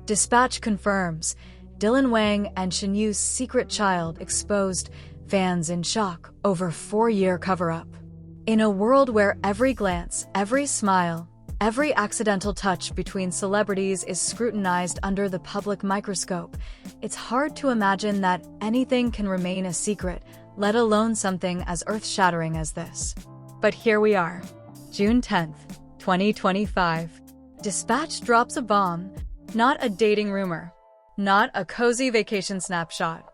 Dispatch confirms Dylan Wang and Shen Yue's secret child exposed, fans in shock over 4-year cover-up. In a world where every glance, every smile, every accidental touch between celebrities is scrutinized under the public microscope, it's hard to imagine that anything can remain a secret, let alone something as earth-shattering as this. But here we are. June 10th, 2025. Dispatch drops a bomb. Not a dating rumor. Not a cozy vacation snapshot.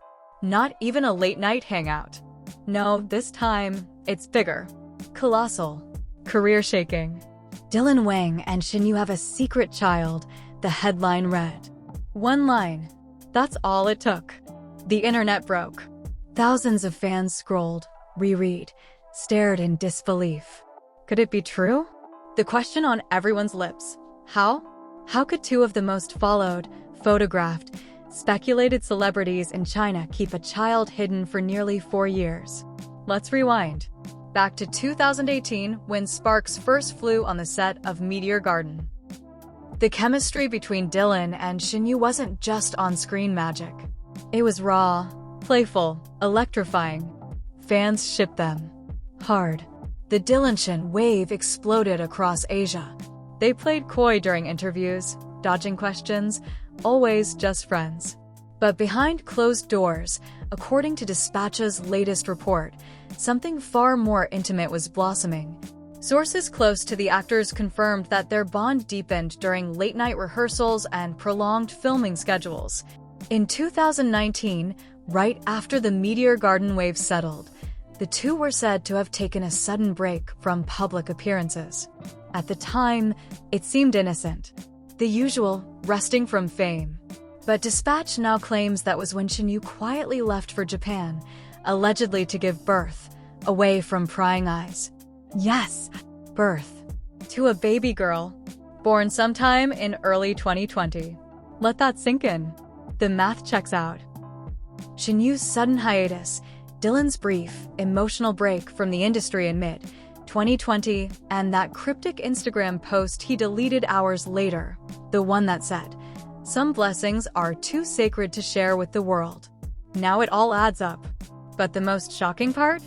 Not even a late-night hangout. No, this time, it's bigger. Colossal. Career-shaking. Dylan Wang and Shen Yue have a secret child, the headline read. One line. That's all it took. The internet broke. Thousands of fans scrolled, reread, stared in disbelief. Could it be true? The question on everyone's lips. How? How could two of the most followed, photographed, speculated celebrities in China keep a child hidden for nearly 4 years? Let's rewind. Back to 2018, when sparks first flew on the set of Meteor Garden. The chemistry between Dylan and Shen Yue wasn't just on-screen magic. It was raw, playful, electrifying. Fans shipped them hard. The Dylan-Shen wave exploded across Asia. They played coy during interviews, dodging questions, always just friends. But behind closed doors, according to Dispatch's latest report, something far more intimate was blossoming. Sources close to the actors confirmed that their bond deepened during late-night rehearsals and prolonged filming schedules. In 2019, right after the Meteor Garden wave settled, the two were said to have taken a sudden break from public appearances. At the time, it seemed innocent. The usual, resting from fame. But Dispatch now claims that was when Shen Yue quietly left for Japan, allegedly to give birth, away from prying eyes. Yes, birth. To a baby girl, born sometime in early 2020. Let that sink in. The math checks out. Shen Yue's sudden hiatus, Dylan's brief, emotional break from the industry in mid-2020, and that cryptic Instagram post he deleted hours later, the one that said, "Some blessings are too sacred to share with the world." Now it all adds up. But the most shocking part?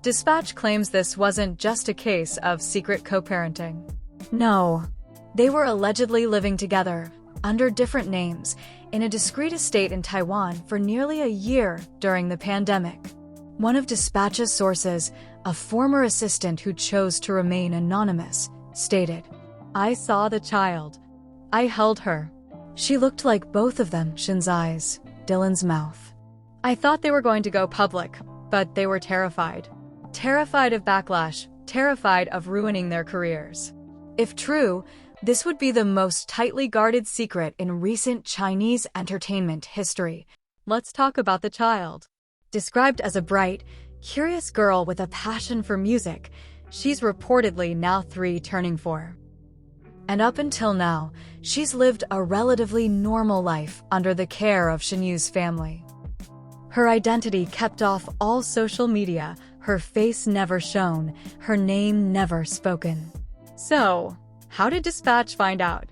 Dispatch claims this wasn't just a case of secret co-parenting. No. They were allegedly living together, under different names, in a discreet estate in Taiwan for nearly a year during the pandemic. One of Dispatch's sources, a former assistant who chose to remain anonymous, stated, "I saw the child. I held her. She looked like both of them, Shen's eyes, Dylan's mouth. I thought they were going to go public, but they were terrified. Terrified of backlash, terrified of ruining their careers." If true, this would be the most tightly guarded secret in recent Chinese entertainment history. Let's talk about the child. Described as a bright, curious girl with a passion for music, she's reportedly now 3 turning 4. And up until now, she's lived a relatively normal life under the care of Shen Yue's family. Her identity kept off all social media, her face never shown, her name never spoken. So, how did Dispatch find out?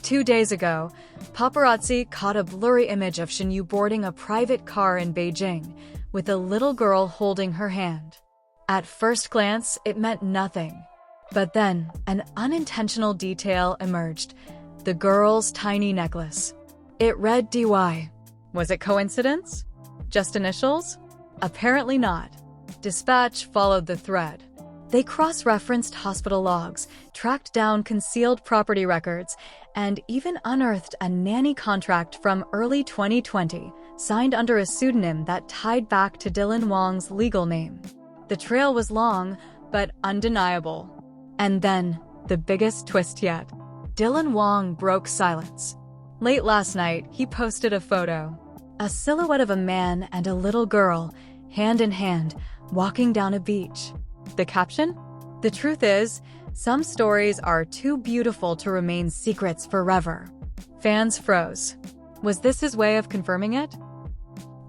2 days ago, paparazzi caught a blurry image of Shen Yue boarding a private car in Beijing, with a little girl holding her hand. At first glance, it meant nothing. But then, an unintentional detail emerged: the girl's tiny necklace. It read DY. Was it coincidence? Just initials? Apparently not. Dispatch followed the thread. They cross-referenced hospital logs, tracked down concealed property records, and even unearthed a nanny contract from early 2020, signed under a pseudonym that tied back to Dylan Wang's legal name. The trail was long, but undeniable. And then, the biggest twist yet. Dylan Wang broke silence. Late last night, he posted a photo. A silhouette of a man and a little girl, hand in hand, walking down a beach. The caption? "The truth is, some stories are too beautiful to remain secrets forever." Fans froze. Was this his way of confirming it?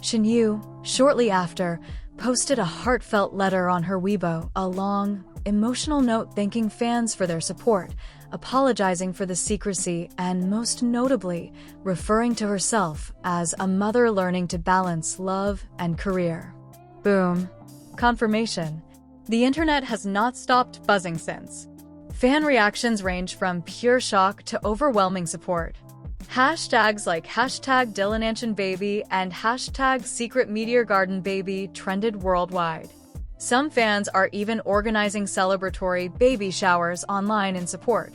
Shen Yue, shortly after, posted a heartfelt letter on her Weibo, a long, emotional note thanking fans for their support, apologizing for the secrecy and, most notably, referring to herself as a mother learning to balance love and career. Boom. Confirmation. The internet has not stopped buzzing since. Fan reactions range from pure shock to overwhelming support. Hashtags like #DylanAndShenBaby and #SecretMeteorGardenBaby trended worldwide. Some fans are even organizing celebratory baby showers online in support,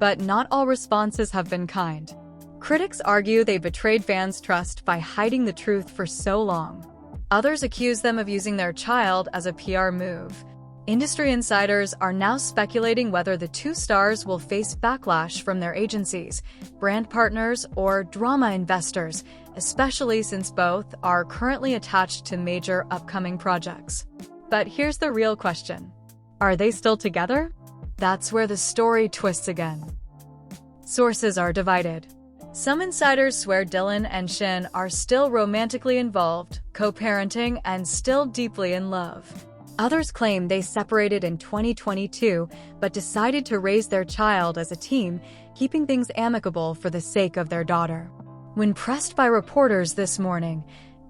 but not all responses have been kind. Critics argue they betrayed fans' trust by hiding the truth for so long. Others accuse them of using their child as a PR move. Industry insiders are now speculating whether the two stars will face backlash from their agencies, brand partners, or drama investors, especially since both are currently attached to major upcoming projects. But here's the real question. Are they still together? That's where the story twists again. Sources are divided. Some insiders swear Dylan and Shen are still romantically involved, co-parenting, and still deeply in love. Others claim they separated in 2022 but decided to raise their child as a team, keeping things amicable for the sake of their daughter. When pressed by reporters this morning,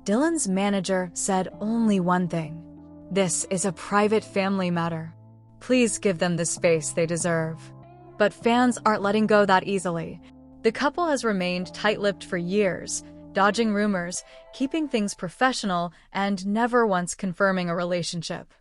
Dylan's manager said only one thing: "This is a private family matter. Please give them the space they deserve." But fans aren't letting go that easily. The couple has remained tight-lipped for years, dodging rumors, keeping things professional, and never once confirming a relationship.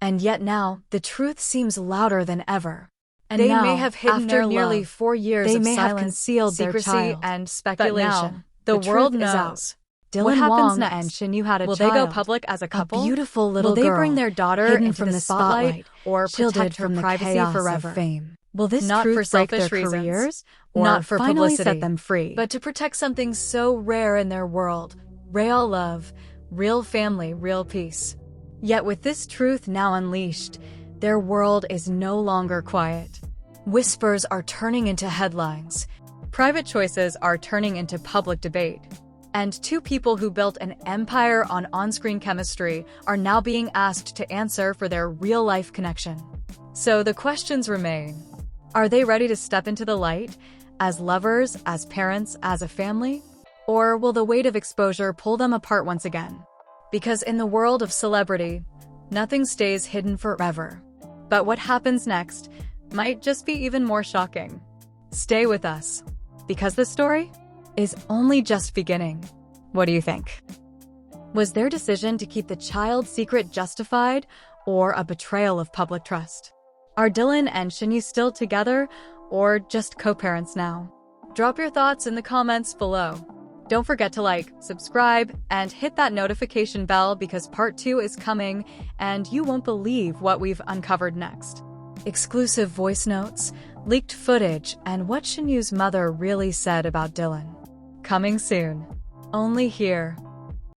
And yet now, the truth seems louder than ever. And They now, may have hidden after their nearly love. 4 years They of may have silence, concealed their secrecy, child. and But speculation, now, the the world truth is out. knows. What happens Wang next? and Shen Yue had a Will child. they go public as a couple? A beautiful little Will they girl, bring their daughter hidden into from the spotlight, spotlight, or shielded protect her from the privacy chaos forever? of fame? Will this Not truth for break selfish their reasons, careers, or not for finally publicity, set them free? but to protect something so rare in their world: real love, real family, real peace. Yet with this truth now unleashed, their world is no longer quiet. Whispers are turning into headlines. Private choices are turning into public debate. And two people who built an empire on on-screen chemistry are now being asked to answer for their real-life connection. So the questions remain. Are they ready to step into the light, as lovers, as parents, as a family? Or will the weight of exposure pull them apart once again? Because in the world of celebrity, nothing stays hidden forever. But what happens next might just be even more shocking. Stay with us, because the story is only just beginning. What do you think? Was their decision to keep the child's secret justified, or a betrayal of public trust? Are Dylan and Shen Yue still together, or just co-parents now? Drop your thoughts in the comments below. Don't forget to like, subscribe, and hit that notification bell because part 2 is coming, and you won't believe what we've uncovered next. Exclusive voice notes, leaked footage, and what Shen Yue's mother really said about Dylan. Coming soon. Only here